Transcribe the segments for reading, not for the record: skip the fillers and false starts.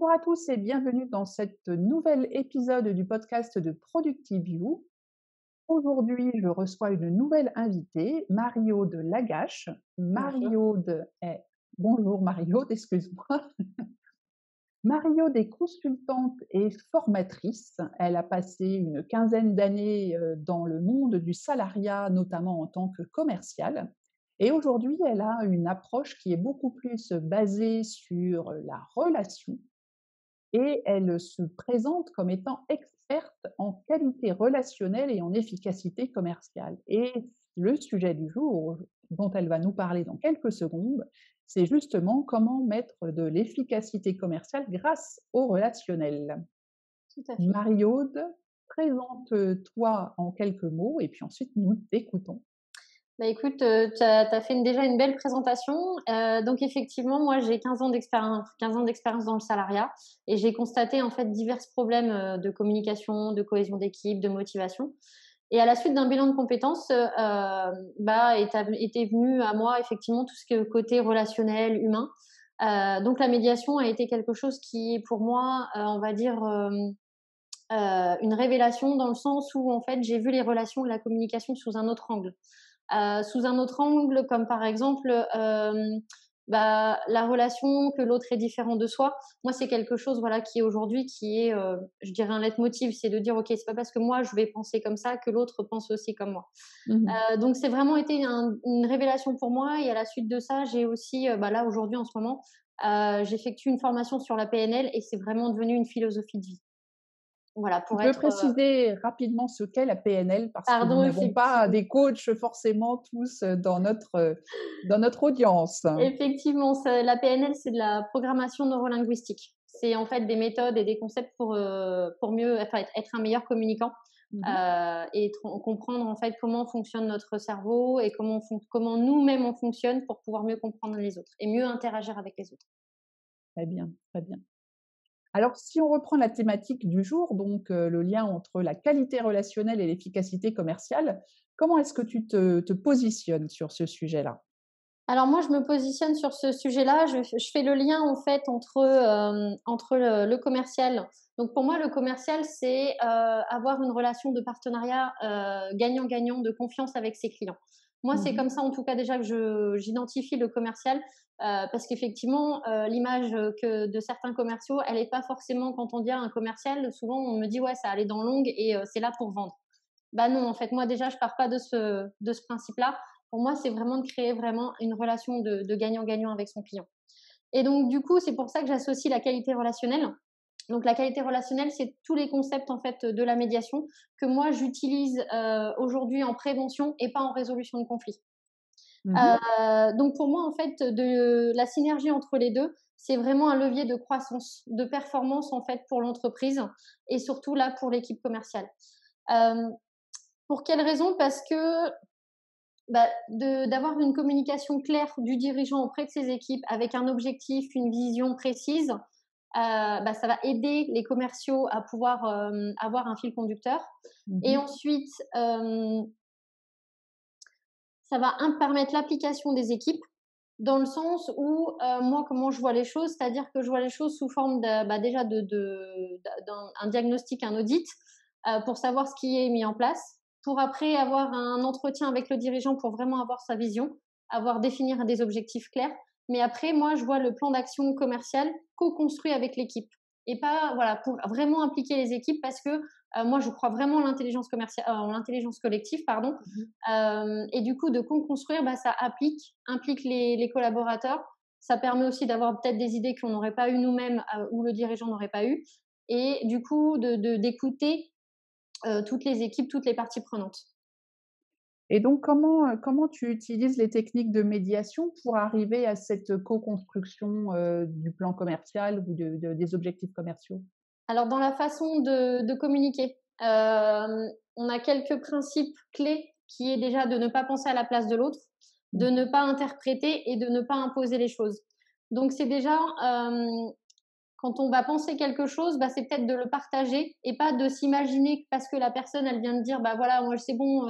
Bonjour à tous et bienvenue dans cet nouvel épisode du podcast de Productive You. Aujourd'hui, je reçois une nouvelle invitée, Marie-Aude Lagache. Bonjour. Marie-Aude est... Bonjour Marie-Aude, excuse-moi. Marie-Aude est consultante et formatrice. Elle a passé une quinzaine d'années dans le monde du salariat, notamment en tant que commerciale. Et aujourd'hui, elle a une approche qui est beaucoup plus basée sur la relation et elle se présente comme étant experte en qualité relationnelle et en efficacité commerciale. Et le sujet du jour, dont elle va nous parler dans quelques secondes, c'est justement comment mettre de l'efficacité commerciale grâce au relationnel. Tout à fait. Marie-Aude, présente-toi en quelques mots et puis ensuite nous t'écoutons. Bah, écoute, tu as fait déjà une belle présentation. Donc effectivement, moi, j'ai 15 ans d'expérience dans le salariat et j'ai constaté, en fait, divers problèmes, de communication, de cohésion d'équipe, de motivation et à la suite d'un bilan de compétences, bah, était venu à moi, effectivement, tout ce que côté relationnel, humain. Donc la médiation a été quelque chose qui, pour moi, on va dire, une révélation dans le sens où, en fait, j'ai vu les relations et la communication sous un autre angle. Sous un autre angle, comme par exemple, bah, la relation que l'autre est différent de soi. Moi, c'est quelque chose, voilà, qui est aujourd'hui, qui est, je dirais un leitmotiv, c'est de dire: «OK, c'est pas parce que moi je vais penser comme ça que l'autre pense aussi comme moi». Mmh. Donc c'est vraiment été une révélation pour moi et à la suite de ça, j'ai aussi, bah, là, aujourd'hui, en ce moment, j'effectue une formation sur la PNL et c'est vraiment devenu une philosophie de vie. Voilà, Tu pour peux être, préciser rapidement ce qu'est la PNL? Parce que nous pardon, n'avons pas effectivement. des coachs forcément tous, dans notre audience. Effectivement, la PNL, c'est de la programmation neurolinguistique. C'est en fait des méthodes et des concepts pour mieux, enfin, être un meilleur communicant Mmh. et comprendre en fait comment fonctionne notre cerveau et comment nous-mêmes on fonctionne pour pouvoir mieux comprendre les autres et mieux interagir avec les autres. Très bien, très bien. Alors si on reprend la thématique du jour, donc le lien entre la qualité relationnelle et l'efficacité commerciale, comment est-ce que tu te positionnes sur ce sujet-là? Alors moi, je me positionne sur ce sujet-là. Je fais le lien en fait entre le commercial. Donc pour moi, le commercial, c'est avoir une relation de partenariat gagnant-gagnant, de confiance avec ses clients. Moi, c'est Mmh. comme ça en tout cas déjà que j'identifie le commercial parce qu'effectivement, l'image que de certains commerciaux, elle n'est pas forcément quand on dit à un commercial. Souvent, on me dit ouais, ça allait dans longue et c'est là pour vendre. Bah non, en fait, moi déjà, je pars pas de ce principe-là. Pour moi, c'est vraiment de créer vraiment une relation de gagnant-gagnant avec son client. Et donc, du coup, c'est pour ça que j'associe la qualité relationnelle. Donc, la qualité relationnelle, c'est tous les concepts en fait de la médiation que moi j'utilise aujourd'hui en prévention et pas en résolution de conflits. Mmh. Donc, pour moi, en fait, de la synergie entre les deux, c'est vraiment un levier de croissance, de performance en fait pour l'entreprise et surtout là pour l'équipe commerciale. Euh, pour quelle raison? Parce que bah, d'avoir une communication claire du dirigeant auprès de ses équipes avec un objectif, une vision précise, bah, ça va aider les commerciaux à pouvoir avoir un fil conducteur. Et Mmh. ensuite, ça va permettre l'application des équipes dans le sens où moi, comment je vois les choses, c'est-à-dire que je vois les choses sous forme bah, déjà d'un un diagnostic, un audit, pour savoir ce qui est mis en place, pour après avoir un entretien avec le dirigeant pour vraiment avoir sa vision, définir des objectifs clairs. Mais après, moi, je vois le plan d'action commercial co-construit avec l'équipe et pas voilà pour vraiment impliquer les équipes parce que moi, je crois vraiment en l'intelligence collective, pardon, Mmh. et du coup, de co-construire, bah, ça implique les collaborateurs. Ça permet aussi d'avoir peut-être des idées qu'on n'aurait pas eues nous-mêmes, ou le dirigeant n'aurait pas eu. Et du coup, d'écouter toutes les équipes, toutes les parties prenantes. Et donc comment tu utilises les techniques de médiation pour arriver à cette co-construction, du plan commercial ou des objectifs commerciaux? Alors, dans la façon de communiquer, on a quelques principes clés qui est déjà de ne pas penser à la place de l'autre, de Mmh. ne pas interpréter et de ne pas imposer les choses. Donc, c'est déjà quand on va penser quelque chose, bah, c'est peut-être de le partager et pas de s'imaginer que parce que la personne, elle vient de dire, bah voilà, moi c'est bon,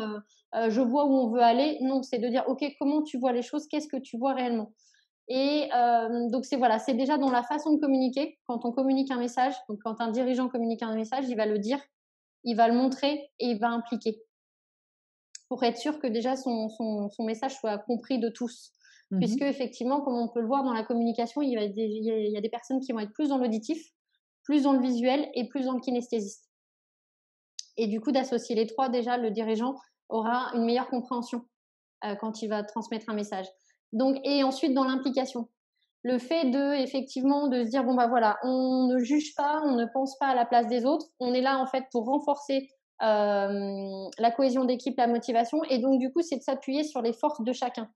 je vois où on veut aller. Non, c'est de dire, ok, comment tu vois les choses, qu'est-ce que tu vois réellement. Et donc voilà, c'est déjà dans la façon de communiquer. Quand on communique un message, donc quand un dirigeant communique un message, il va le dire, il va le montrer et il va impliquer pour être sûr que déjà son message soit compris de tous. Puisque Mmh. effectivement, comme on peut le voir dans la communication, il y a des personnes qui vont être plus dans l'auditif, plus dans le visuel et plus dans le kinesthésiste. Et du coup, d'associer les trois, déjà, le dirigeant aura une meilleure compréhension quand il va transmettre un message. Donc, et ensuite, dans l'implication. Le fait effectivement, de se dire, bon, bah voilà, on ne juge pas, on ne pense pas à la place des autres. On est là, en fait, pour renforcer la cohésion d'équipe, la motivation. Et donc, du coup, c'est de s'appuyer sur les forces de chacun.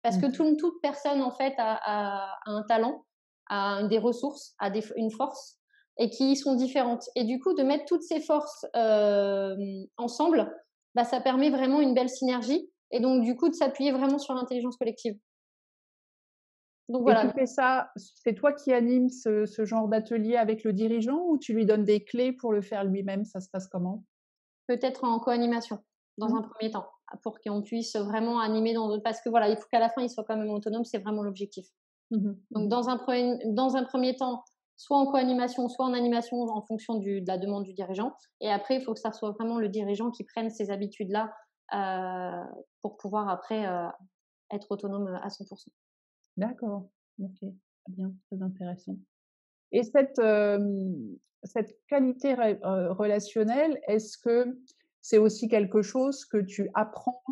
Parce que Mmh. toute personne, en fait, a un talent, a des ressources, a une force, et qui sont différentes. Et du coup, de mettre toutes ces forces ensemble, bah, ça permet vraiment une belle synergie. Et donc, du coup, de s'appuyer vraiment sur l'intelligence collective. Donc Et tu voilà, fais ça, c'est toi qui animes ce genre d'atelier avec le dirigeant ou tu lui donnes des clés pour le faire lui-même? Ça se passe comment? peut-être en co-animation, dans Mmh. un premier temps, pour qu'on puisse vraiment animer parce que voilà, il faut qu'à la fin, il soit quand même autonome, c'est vraiment l'objectif. Mmh mh. Donc, Mmh. dans un premier temps, soit en co-animation, soit en animation en fonction de la demande du dirigeant. Et après, il faut que ça soit vraiment le dirigeant qui prenne ces habitudes-là pour pouvoir après être autonome à 100%. D'accord. OK. Très bien, très intéressant. Et cette qualité relationnelle, est-ce que c'est aussi quelque chose que tu apprends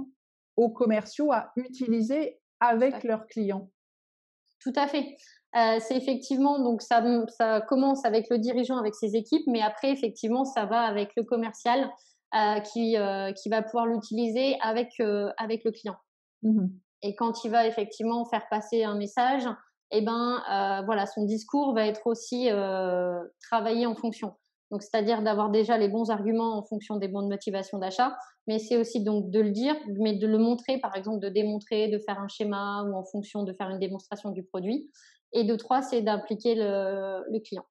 aux commerciaux à utiliser Tout à avec fait. leurs clients? Tout à fait. C'est effectivement, donc ça commence avec le dirigeant, avec ses équipes, mais après, effectivement, ça va avec le commercial qui va pouvoir l'utiliser avec le client. Mmh mh. Et quand il va effectivement faire passer un message, eh ben, voilà, son discours va être aussi travaillé en fonction. Donc, c'est-à-dire d'avoir déjà les bons arguments en fonction des bonnes motivations d'achat, mais c'est aussi donc de le dire, mais de le montrer, par exemple, de démontrer, de faire un schéma ou en fonction de faire une démonstration du produit. Et de trois, c'est d'impliquer le client.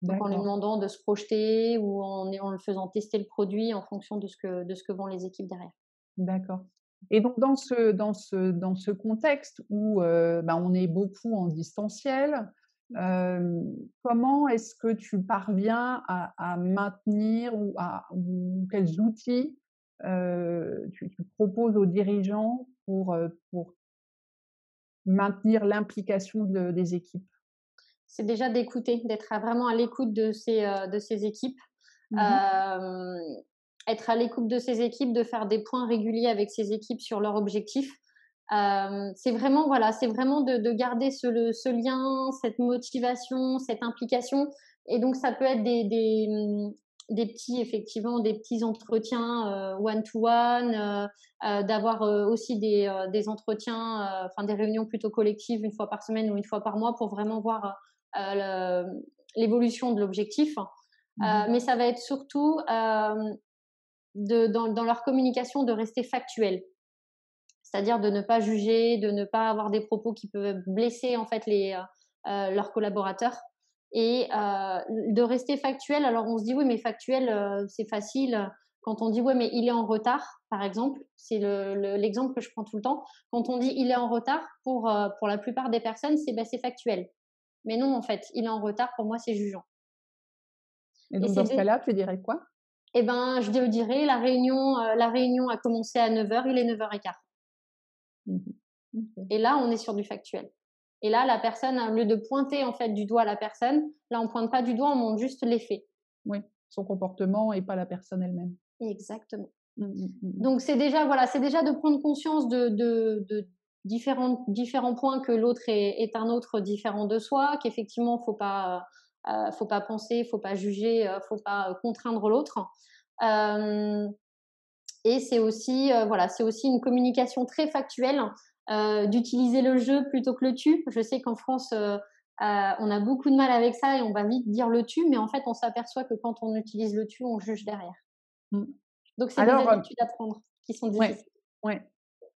Donc, en lui D'accord, demandant de se projeter ou en le faisant tester le produit en fonction de ce que vendent les équipes derrière. d'accord. Et donc dans ce contexte où, bah, on est beaucoup en distanciel, comment est-ce que tu parviens à maintenir ou quels outils, tu proposes aux dirigeants pour maintenir l'implication des équipes? C'est déjà d'écouter, d'être vraiment à l'écoute de ces équipes. Mmh mh. Hem, Être à l'écoute de ces équipes, de faire des points réguliers avec ces équipes sur leurs objectifs. C'est vraiment voilà, c'est vraiment de garder ce lien, cette motivation, cette implication. Et donc ça peut être des petits effectivement, des petits entretiens, one to one, d'avoir, aussi des entretiens, enfin des réunions plutôt collectives une fois par semaine ou une fois par mois pour vraiment voir, l'évolution de l'objectif. Mmh. Mais ça va être surtout dans leur communication de rester factuel. C'est-à-dire de ne pas juger, de ne pas avoir des propos qui peuvent blesser en fait leurs collaborateurs. Et de rester factuel. Alors on se dit oui, mais factuel, c'est facile. Quand on dit ouais, mais il est en retard, par exemple, c'est l'exemple que je prends tout le temps. Quand on dit il est en retard, pour la plupart des personnes, c'est factuel. Mais non, en fait, il est en retard, pour moi, c'est jugeant. Et Et donc dans ce cas-là, tu dirais quoi? eh ben, je dirais la réunion a commencé à 9 heures, il est 9h15. Mmh mh. OK. Et là, on est sur du factuel. Et là, la personne, au lieu de pointer en fait du doigt la personne, là, on pointe pas du doigt, on montre juste les faits. Oui, son comportement et pas la personne elle-même. Exactement. Mmh mh, mmh mh. Donc c'est déjà voilà, c'est déjà de prendre conscience de différents points, que l'autre est un autre différent de soi, qu'effectivement faut pas penser, faut pas juger, faut pas contraindre l'autre. Hem Et c'est aussi, voilà, c'est aussi une communication très factuelle, d'utiliser le jeu plutôt que le tu. Je sais qu'en France, on a beaucoup de mal avec ça et on va vite dire le tu, mais en fait, on s'aperçoit que quand on utilise le tu, on juge derrière. Mmh. Donc c'est des Alors, habitudes à prendre qui sont ouais, difficiles. ouais.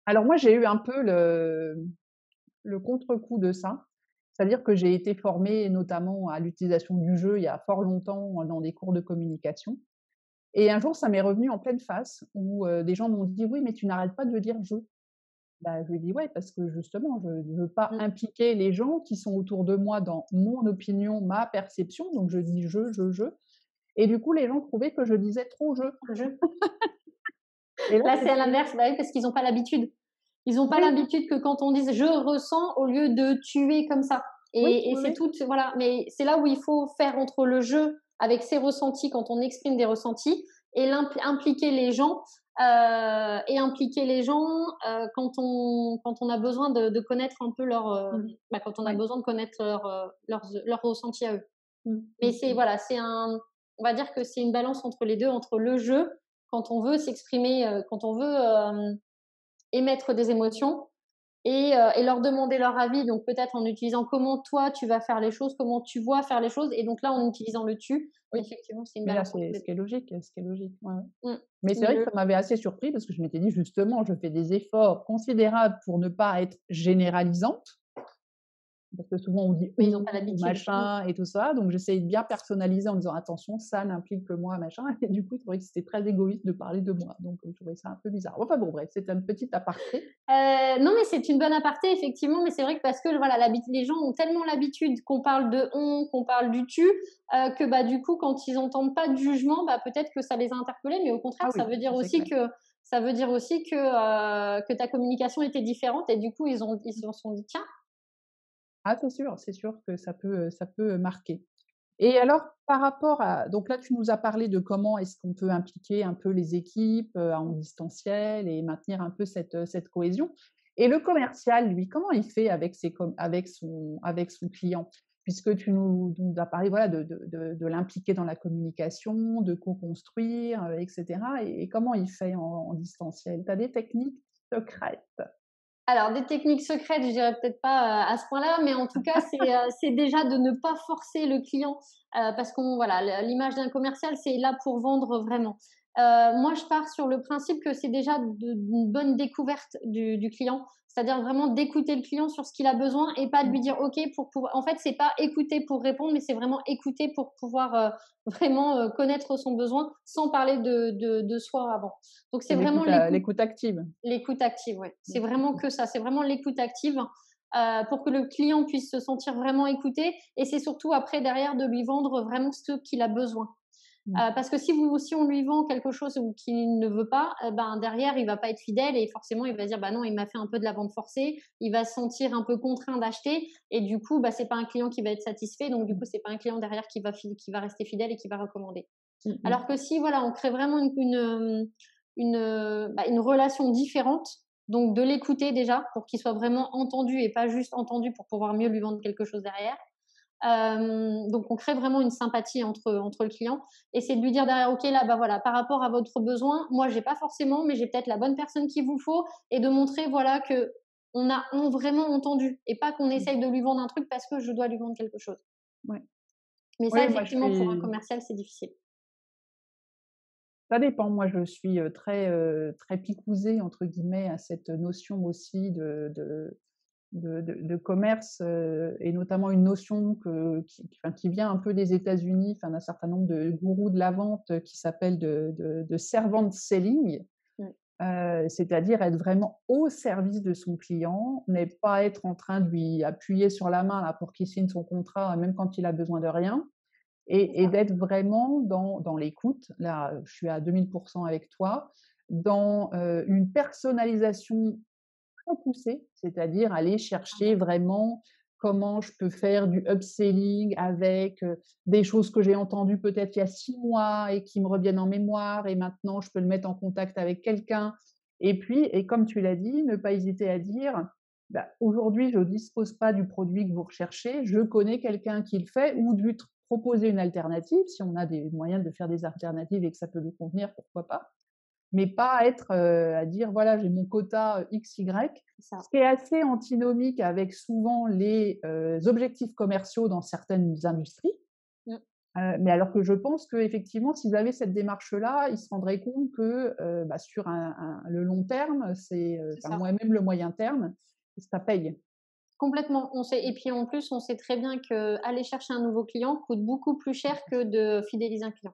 Alors moi, j'ai eu un peu le contre-coup de ça. C'est-à-dire que j'ai été formée notamment à l'utilisation du jeu il y a fort longtemps dans des cours de communication et un jour, ça m'est revenu en pleine face où, des gens m'ont dit: «Oui, mais tu n'arrêtes pas de dire "je"». Bah, je lui dis: «Ouais, parce que justement, je ne veux pas Mmh. impliquer les gens qui sont autour de moi dans mon opinion, ma perception», donc je dis: Je» et du coup, les gens trouvaient que je disais trop «je» Un jeu. et là, Là, c'est à c'était l'inverse, bah oui, parce qu'ils ont pas l'habitude. Ils ont pas oui, l'habitude que quand on dise: «Je ressens» au lieu de «tu es comme ça» oui, et oui, c'est oui, tout voilà, mais c'est là où il faut faire entre le jeu avec ses ressentis quand on exprime des ressentis et impliquer les gens, impliquer les gens, quand on a besoin de connaître un peu leur, mmh, bah, quand on a ouais, besoin de connaître leurs ressentis à eux. mmh, Mais mmh, c'est mmh. voilà, c'est un on va dire que c'est une balance entre les 2, entre le jeu, quand on veut s'exprimer, quand on veut, émettre des émotions et leur demander leur avis, donc peut-être en utilisant comment toi tu vas faire les choses, comment tu vois faire les choses et donc là en utilisant le «tu», Oui, effectivement, c'est une mais là, balance entre c'est les ce qui est logique, ce qui est logique, ouais, ouais. 2. Mais c'est Mais vrai que ça m'avait assez surpris parce que je m'étais dit: «Justement, je fais des efforts considérables pour ne pas être généralisante». Parce que souvent on dit mais ils ont «on», pas l'habitude. machin et tout ça, donc j'essayais de bien personnaliser en disant: «Attention, ça n'implique que moi», machin et du coup, je trouvais que c'était très égoïste de parler de moi, donc je trouvais ça un peu bizarre. Enfin bon, bref, c'était un petit aparté. Non, mais c'est une bonne aparté, effectivement, mais c'est vrai que parce que voilà, les gens ont tellement l'habitude qu'on parle de on, qu'on parle du tu, que bah du coup, quand ils entendent pas de jugement, bah peut-être que ça les a interpellés, mais au contraire, Ah ça oui, veut dire ça c'est aussi clair. que ta communication était différente et du coup, ils se sont dit tiens. Ah c'est sûr que ça peut, marquer. Et alors, par rapport à donc là, tu nous as parlé de comment est-ce qu'on peut impliquer un peu les équipes, en distanciel et maintenir un peu cette cohésion. Et le commercial, lui, comment il fait avec avec son client? Puisque tu nous as parlé, voilà, de l'impliquer dans la communication, de co-construire, et cetera et comment il fait en distanciel? Tu as des techniques secrètes? Alors, des techniques secrètes, je dirais peut-être pas à ce point-là, mais en tout cas, c'est déjà de ne pas forcer le client, parce qu'on voilà, l'image d'un commercial, c'est là pour vendre vraiment. Moi, je pars sur le principe que c'est déjà d'une bonne découverte du client, c'est-à-dire vraiment d'écouter le client sur ce qu'il a besoin et pas de Mmh. lui dire OK pour pouvoir. En fait, c'est pas écouter pour répondre, mais c'est vraiment écouter pour pouvoir vraiment connaître son besoin sans parler de soi avant. Donc, C'est c'est vraiment l'écoute. l'écoute active. L'écoute active, ouais. C'est Mmh, vraiment mmh que ça, c'est vraiment l'écoute active, pour que le client puisse se sentir vraiment écouté et c'est surtout après derrière de lui vendre vraiment ce qu'il a besoin. mh. Parce que si on lui vend quelque chose ou qu'il ne veut pas, ben, derrière il va pas être fidèle et forcément il va se dire: «Bah non, il m'a fait un peu de la vente forcée». Il va se sentir un peu contraint d'acheter et du coup, bah, c'est pas un client qui va être satisfait donc du Mmh. coup, c'est pas un client derrière qui va rester fidèle et qui va recommander. Mmh mh. Alors que si voilà, on crée vraiment une relation différente, donc de l'écouter déjà pour qu'il soit vraiment entendu et pas juste entendu pour pouvoir mieux lui vendre quelque chose derrière. Donc on crée vraiment une sympathie entre le client et c'est de lui dire derrière: «OK, là, bah, voilà, par rapport à votre besoin, moi j'ai pas forcément, mais j'ai peut-être la bonne personne qu'il vous faut» et de montrer voilà qu'on a vraiment entendu et pas qu'on Mmh. essaye de lui vendre un truc parce que je dois lui vendre quelque chose. Ouais. Mais ça Oui, moi je effectivement pour un suis commercial, c'est difficile. ça dépend. Moi, je suis, très «picousée» entre guillemets à cette notion aussi de commerce, et notamment une notion qui vient un peu des États-Unis, enfin d'un certain nombre de gourous de la vente, qui s'appelle de servant selling, Mmh. c'est-à-dire être vraiment au service de son client, mais pas être en train de lui appuyer sur la main là pour qu'il signe son contrat, même quand il a besoin de rien. C'est Et ça. d'être vraiment dans l'écoute, là, je suis à 2000 avec toi, dans, une personnalisation très poussée, c'est-à-dire aller chercher vraiment comment je peux faire du upselling avec, des choses que j'ai entendues peut-être il y a 6 mois et qui me reviennent en mémoire et maintenant je peux le mettre en contact avec quelqu'un et puis et comme tu l'as dit, ne pas hésiter à dire: «Bah, aujourd'hui je ne dispose pas du produit que vous recherchez, je connais quelqu'un qui le fait» ou de lui proposer une alternative, si on a des moyens de faire des alternatives et que ça peut lui convenir, pourquoi pas? Mais pas être, à dire: «Voilà, j'ai mon quota, XY». C'est ça. Ce qui est assez antinomique avec souvent les, objectifs commerciaux dans certaines industries. Mmh. Mais alors que je pense qu'effectivement, s'ils avaient cette démarche-là, ils se rendraient compte que, bah, sur le long terme, C'est enfin, ça. moi même le moyen terme, ça paye. Complètement. On sait et puis en plus, on sait très bien qu'aller chercher un nouveau client coûte beaucoup plus cher que de fidéliser un client.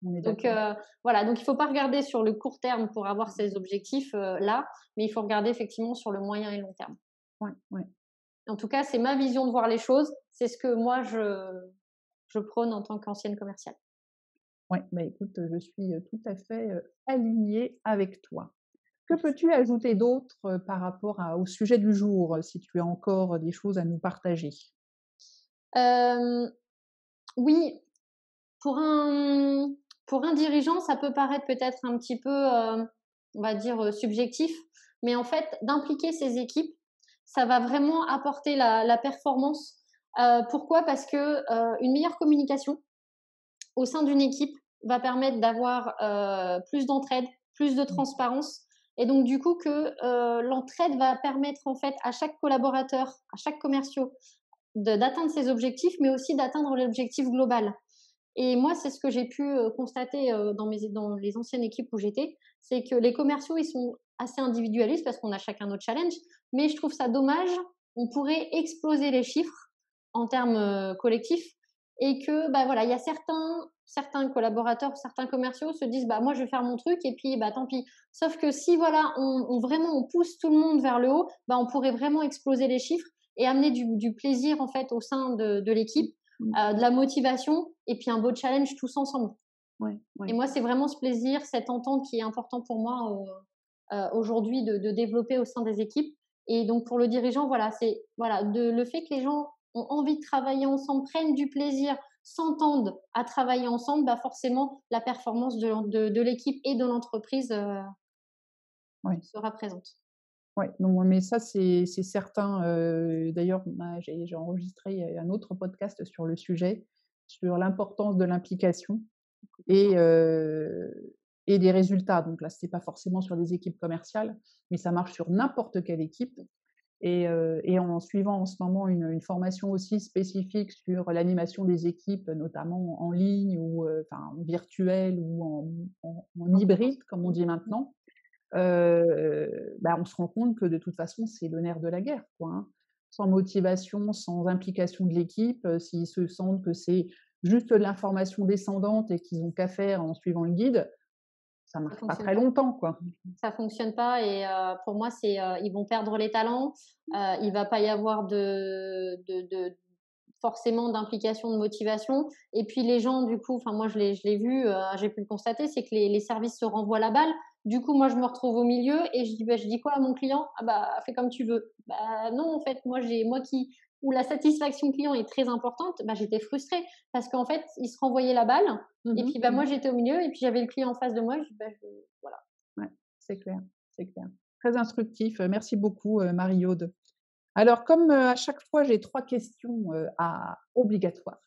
on est Donc, d'accord. voilà, donc il ne faut pas regarder sur le court terme pour avoir ces objectifs là, mais il faut regarder effectivement sur le moyen et long terme. Ouais, ouais. En tout cas, c'est ma vision de voir les choses. C'est ce que moi, je prône en tant qu'ancienne commerciale. Ouais, bah, écoute, je suis, tout à fait, alignée avec toi. Que Merci. peux-tu ajouter d'autre, par rapport au sujet du jour, si tu as encore des choses à nous partager? Euh, oui, pour un, pour un dirigeant, ça peut paraître peut-être un petit peu, on va dire, subjectif, mais en fait, d'impliquer ses équipes, ça va vraiment apporter la performance. Pourquoi? Parce que une meilleure communication au sein d'une équipe va permettre d'avoir plus d'entraide, plus de Mmh. transparence. Et donc, du coup, que l'entraide va permettre en fait à chaque collaborateur, à chaque commerciaux, d'atteindre ses objectifs, mais aussi d'atteindre l'objectif global. Et moi, c'est ce que j'ai pu constater dans les anciennes équipes où j'étais, c'est que les commerciaux, ils sont assez individualistes parce qu'on a chacun notre challenge, mais je trouve ça dommage. On pourrait exploser les chiffres en termes collectifs et que, bah voilà, il y a certains collaborateurs, certains commerciaux se disent, bah moi je vais faire mon truc et puis bah tant pis. Sauf que si voilà, vraiment on pousse tout le monde vers le haut, bah on pourrait vraiment exploser les chiffres et amener du plaisir en fait au sein de l'équipe, Mmh. de la motivation et puis un beau challenge tous ensemble. Ouais, Et ouais. moi, c'est vraiment ce plaisir, cette entente qui est important pour moi aujourd'hui de développer au sein des équipes. Et donc pour le dirigeant, voilà, c'est voilà, le fait que les gens ont envie de travailler ensemble, prennent du plaisir, s'entendent à travailler ensemble, bah forcément la performance de l'équipe et de l'entreprise Ouais. sera présente. Ouais, non, mais ça, c'est certain, d'ailleurs, bah, j'ai enregistré, un autre podcast sur le sujet, sur l'importance de l'implication et Complètement. et des résultats. Donc là, c'est pas forcément sur des équipes commerciales, mais ça marche sur n'importe quelle équipe et en suivant en ce moment une formation aussi spécifique sur l'animation des équipes, notamment en ligne ou, enfin, virtuelle ou en En hybride, présentiel. comme on Mmh. dit maintenant. Bah, on se rend compte que de toute façon, c'est le nerf de la guerre, quoi, hein. Sans motivation, sans implication de l'équipe, s'ils se sentent que c'est juste de l'information descendante et qu'ils ont qu'à faire en suivant le guide, ça Ça marche pas fonctionne très pas. longtemps, quoi. Ça fonctionne pas et pour moi, c'est, ils vont perdre les talents, il va pas y avoir de forcément d'implication, de motivation et puis les gens du coup, enfin moi je l'ai vu, j'ai pu le constater, c'est que les services se renvoient la balle. Du coup, moi je me retrouve au milieu et je dis quoi à mon client? «Ah bah, fais comme tu veux». Bah non, en fait, moi qui où la satisfaction client est très importante, bah j'étais frustrée parce qu'en fait, ils se renvoyaient la balle Mmh et mh. puis, bah, moi Mmh. j'étais au milieu et puis j'avais le client en face de moi, je dis: «Bah je voilà». Ouais, c'est clair, c'est clair. Très instructif, merci beaucoup, Marie-Aude. Alors comme, à chaque fois, j'ai 3 questions, à obligatoires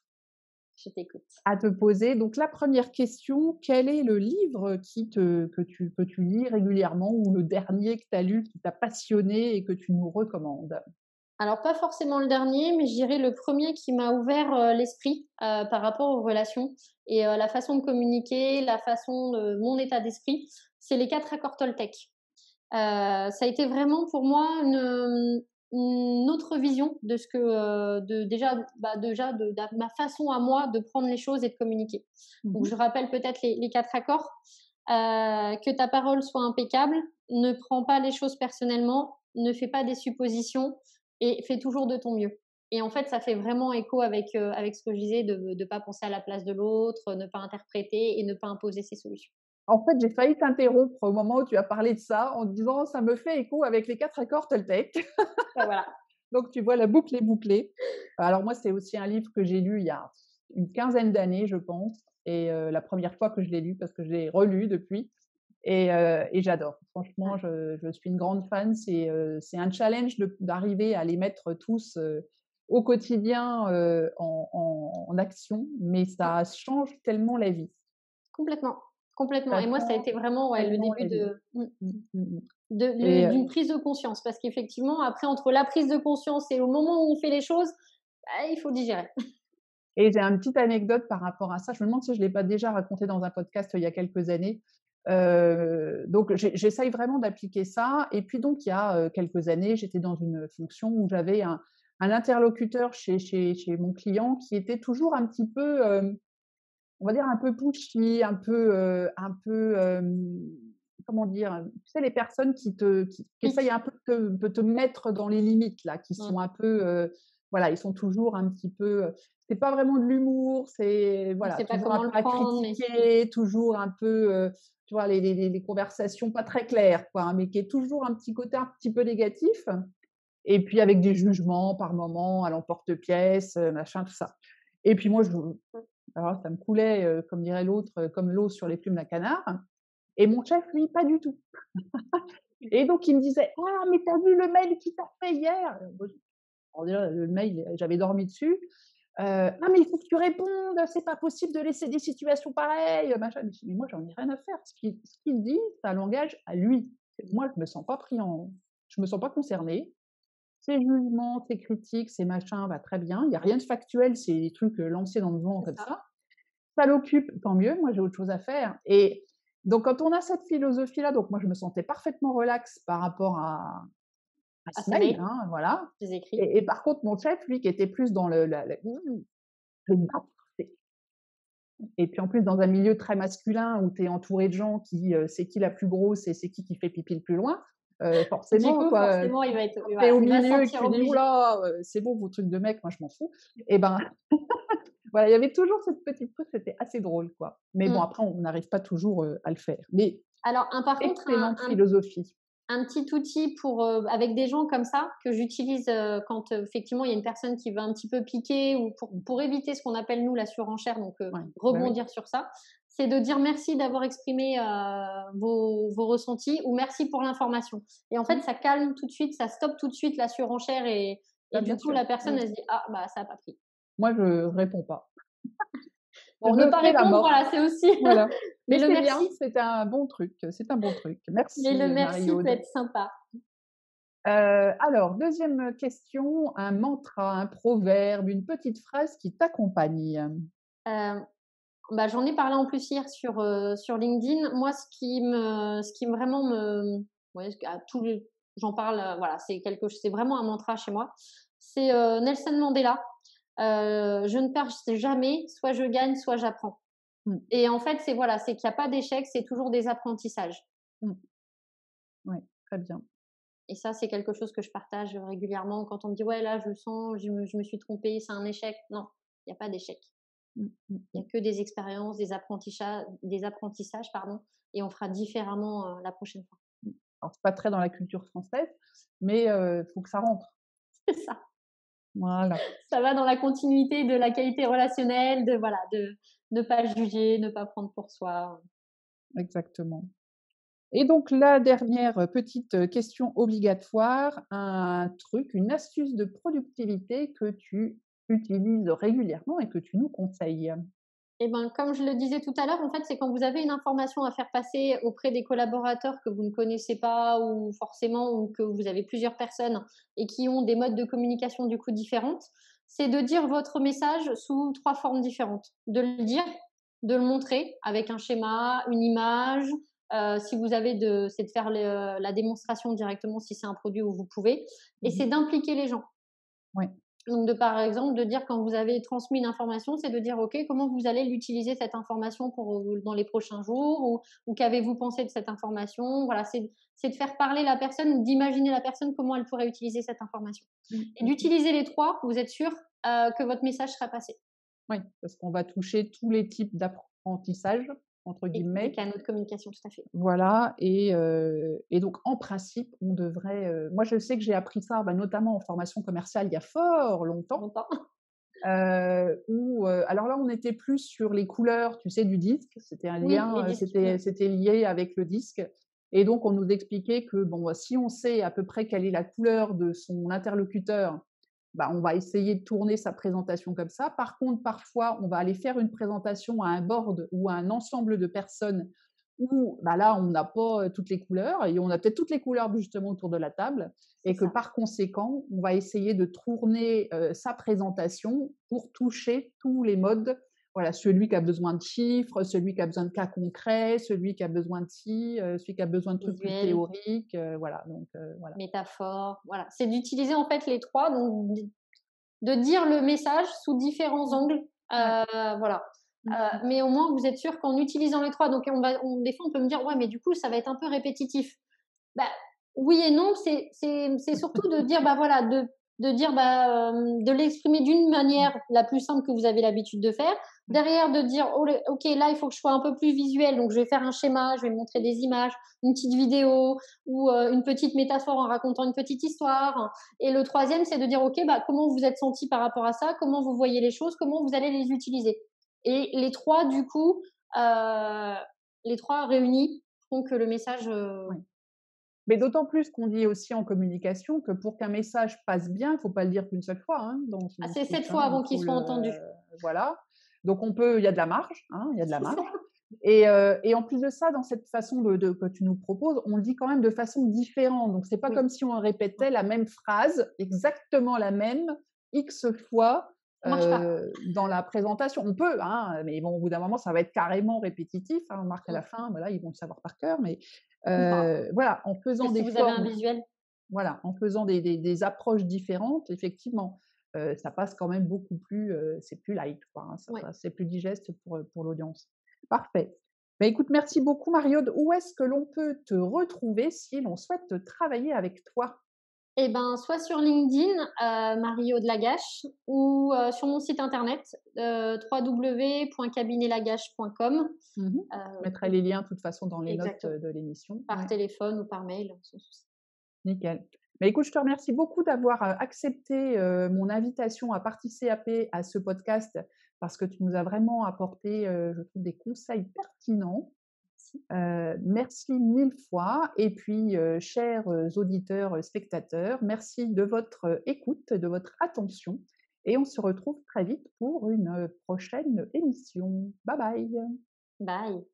Je t'écoute. à te poser. Donc la première question, quel est le livre que tu lis régulièrement ou le dernier que tu as lu qui t'a passionné et que tu nous recommandes? Alors pas forcément le dernier, mais je dirais le premier qui m'a ouvert, l'esprit, par rapport aux relations et la façon de communiquer, la façon de mon état d'esprit, c'est les 4 accords Toltec. Ça a été vraiment pour moi une autre vision de ce que, de déjà de ma façon à moi de prendre les choses et de communiquer. Mmh Donc mh. je rappelle peut-être les 4 accords, que ta parole soit impeccable, ne prends pas les choses personnellement, ne fais pas des suppositions et fais toujours de ton mieux. Et en fait, ça fait vraiment écho avec ce que je disais de ne pas penser à la place de l'autre, ne pas interpréter et ne pas imposer ses solutions. En fait, j'ai failli t'interrompre au moment où tu as parlé de ça en te disant: «Ça me fait écho avec les 4 accords Toltec». Bah, voilà. Donc tu vois, la boucle est bouclée. Alors moi, c'est aussi un livre que j'ai lu il y a une quinzaine d'années, je pense et la première fois que je l'ai lu parce que je l'ai relu depuis et j'adore. Franchement, Ouais. je suis une grande fan. C'est un challenge d'arriver à les mettre tous, au quotidien, en action, mais Mmh. ça change tellement la vie. Complètement, complètement Ça et moi, ça a change été vraiment, ouais, le tellement début la vie. Mmh, mmh mh d'une prise de conscience parce qu'effectivement, après, entre la prise de conscience et au moment où on fait les choses, bah, il faut digérer. et j'ai une petite anecdote par rapport à ça. Je me demande si je ne l'ai pas déjà raconté dans un podcast, il y a quelques années. Donc j'essaye vraiment d'appliquer ça et puis donc il y a, quelques années, j'étais dans une fonction où j'avais un interlocuteur chez mon client qui était toujours un petit peu, on va dire un peu pushy, comment dire? Tu sais les personnes qui essayent Pique. un peu de te mettre dans les limites là, qui Mmh. sont un peu, voilà, ils sont toujours un petit peu, c'est pas vraiment de l'humour, c'est On voilà, sait pas toujours un comment peu le à prendre, mais critiquer, toujours un peu, tu vois les conversations pas très claires quoi, hein, mais qui est toujours un petit côté un petit peu négatif et puis avec des jugements par moments à l'emporte-pièce, machin, tout ça. Et puis moi je alors là, ça me coulait, comme dirait l'autre, comme l'eau sur les plumes d'un canard. Et mon chef, lui, pas du tout. Et donc il me disait: «Ah mais tu as vu le mail qu'il t'a fait hier?» Moi, alors déjà le mail, j'avais dormi dessus. «Ah mais il faut que tu répondes, c'est pas possible de laisser des situations pareilles, machin». Je dis: «Mais moi j'en ai rien à faire. Ce qu'il dit, ça l'engage à lui. Moi je me sens pas concernée. Ses jugements, ses critiques, ses machins, bah, très bien. Il y a rien de factuel, c'est des trucs, lancés dans le vent c'est comme ça. ça. Ça l'occupe, tant mieux, moi j'ai autre chose à faire et donc quand on a cette philosophie-là, donc moi je me sentais parfaitement relax par rapport à À ce ce mail, mail, hein, voilà je les écris. et par contre mon chef, lui, qui était plus dans le la je vais me battre et puis en plus dans un milieu très masculin où tu es entouré de gens qui, c'est qui la plus grosse et c'est qui fait pipi le plus loin, Du forcément coup, quoi, forcément, il va être quand oui, tu es voilà, au il va se milieu et que sentir tu dis: «Ouh obligé. là, c'est bon vos trucs de mecs, moi je m'en fous» et ben voilà, il y avait toujours cette petite truc, c'était assez drôle, quoi. Mais bon, Mmh. après, on n'arrive pas toujours, à le faire. Mais Alors par contre, excellente philosophie. un petit outil pour, avec des gens comme ça, que j'utilise, quand, effectivement, il y a une personne qui va un petit peu piquer ou Mmh. pour éviter ce qu'on appelle nous la surenchère, donc Ouais, bah, oui. rebondir sur ça, c'est de dire merci d'avoir exprimé, vos ressentis ou merci pour l'information et en fait, Mmh. ça calme tout de suite, ça stoppe tout de suite la surenchère Bah, et bien du coup, sûr. la Oui, personne, oui. elle se dit: «Ah bah, ça a pas pris». Moi, je réponds pas. Bon, ne Je pas fais la répondre, morte, voilà, c'est aussi voilà. mais Mais le c'est bien, merci c'est un bon truc, c'est un bon truc. mais le Merci, merci peut Marie-Aude. être sympa. Alors deuxième question, un mantra, un proverbe, une petite phrase qui t'accompagne? Heu Bah, j'en ai parlé en plus hier sur LinkedIn. Moi, ce qui vraiment me ouais, à tous les j'en parle, voilà, c'est vraiment un mantra chez moi. C'est, Nelson Mandela, «Je ne perds jamais, soit je gagne, soit j'apprends» Mmh, et en fait, c'est voilà, c'est qu'il y a pas d'échec, c'est toujours des apprentissages mmh. Ouais, très bien. et ça, c'est quelque chose que je partage, régulièrement quand on me dit: «Ouais, là, je le sens, je me suis trompée, c'est un échec». Non, il y a pas d'échec. Mmh, mmh, Il y mmh. a que des expériences, des apprentissages, pardon, et on fera différemment, la prochaine fois. Alors c'est pas très dans la culture française, mais faut que ça rentre. C'est ça. Voilà, Ça va dans la continuité de la qualité relationnelle, de voilà, de ne pas juger, ne pas prendre pour soi. exactement. Et donc la dernière, petite, question obligatoire, un truc, une astuce de productivité que tu utilises régulièrement et que tu nous conseilles? Et ben, comme je le disais tout à l'heure, en fait, c'est quand vous avez une information à faire passer auprès des collaborateurs que vous ne connaissez pas ou forcément ou que vous avez plusieurs personnes et qui ont des modes de communication du coup différentes, c'est de dire votre message sous 3 formes différentes. De le dire, de le montrer avec un schéma, une image, si vous avez c'est de faire la démonstration directement si c'est un produit où vous pouvez et Mmh. c'est d'impliquer les gens. Ouais. Donc de par exemple, de dire quand vous avez transmis une information, c'est de dire: «OK, comment vous allez l'utiliser cette information pour, dans les prochains jours?» ou «Qu'avez-vous pensé de cette information?» Voilà, c'est de faire parler la personne ou d'imaginer la personne comment elle pourrait utiliser cette information Mmh, et mmh mh. d'utiliser les 3. Vous êtes sûr, que votre message sera passé Oui, parce qu'on va toucher tous les types «d'apprentissage» entre et des guillemets. canaux de communication, tout à fait. Voilà et donc en principe, on devrait, moi je sais que j'ai appris ça, bah, notamment en formation commerciale il y a fort longtemps, Longtemps. où, alors là on était plus sur les couleurs, tu sais, du disque. C'était un Oui, les lien, disques. Mmh. c'était lié avec le disque et donc on nous expliquait que bon, bah, si on sait à peu près quelle est la couleur de son interlocuteur, bah, on va essayer de tourner sa présentation comme ça. Par contre, parfois, on va aller faire une présentation à un board ou à un ensemble de personnes où, bah, là, on n'a pas, toutes les couleurs et on a peut-être toutes les couleurs justement autour de la table C'est et que ça. par conséquent, on va essayer de tourner, sa présentation pour toucher tous les modes. Voilà, celui qui a besoin de chiffres, celui qui a besoin de cas concrets, celui qui a besoin de ci, celui qui a besoin de trucs plus Visuel, théoriques, voilà donc voilà. métaphore, voilà. C'est d'utiliser en fait les 3, donc de dire le message sous différents Mmh. angles, Ouais. voilà. Mais au moins, vous êtes sûr qu'en utilisant les 3, donc des fois, on peut me dire: «Ouais, mais du coup, ça va être un peu répétitif». Bah, oui et non, c'est surtout de dire, bah, voilà, de dire, bah, de l'exprimer d'une manière la plus simple que vous avez l'habitude de faire. Derrière, de dire: «Oh le OK, là, il faut que je sois un peu plus visuel, donc je vais faire un schéma, je vais montrer des images, une petite vidéo ou une petite métaphore en racontant une petite histoire». Et le troisième, c'est de dire: «OK, bah, comment vous vous êtes senti par rapport à ça? Comment vous voyez les choses? Comment vous allez les utiliser?» Et les 3 du coup, les 3 réunis font que le message, Ouais. Mais d'autant plus qu'on dit aussi en communication que pour qu'un message passe bien, il ne faut pas le dire qu'une seule fois, hein, dans son c'est 7 speech, fois hein, il avant qu'ils faut soient le entendus. voilà. Donc il y a de la marge, hein, il y a de la C'est ça. marge et en plus de ça, dans cette façon de que tu nous proposes, on le dit quand même de façon différente. Donc c'est pas Oui, comme si on répétait la même phrase, exactement la même, X fois, ça marche pas. dans la présentation. On peut, hein, mais bon, au bout d'un moment, ça va être carrément répétitif, hein. On marque à la Mmh. fin, voilà, ils vont le savoir par cœur, mais Bah, voilà, en que faisant si des vous avez un formes, visuel. voilà, en faisant des approches différentes, effectivement, ça passe quand même beaucoup plus, c'est plus light, quoi, hein, ça Ouais. passe c'est plus digeste pour l'audience. Parfait. Bah, écoute, merci beaucoup Mario. Où est-ce que l'on peut te retrouver si l'on souhaite travailler avec toi? Et ben, soit sur LinkedIn, Marie-Aude Lagache ou sur mon site internet, www.cabinetlagache.com. Mmh. Je mettrai les liens de toute façon dans les notes, Exactement. de l'émission. Par Ouais. téléphone ou par mail, sans souci. Nickel. Bah, écoute, je te remercie beaucoup d'avoir, accepté, mon invitation à participer à ce podcast parce que tu nous as vraiment apporté, je trouve des conseils pertinents. Merci 1000 fois et puis, chers, auditeurs, spectateurs, merci de votre, écoute, de votre attention et on se retrouve très vite pour une, prochaine émission. Bye bye. Bye.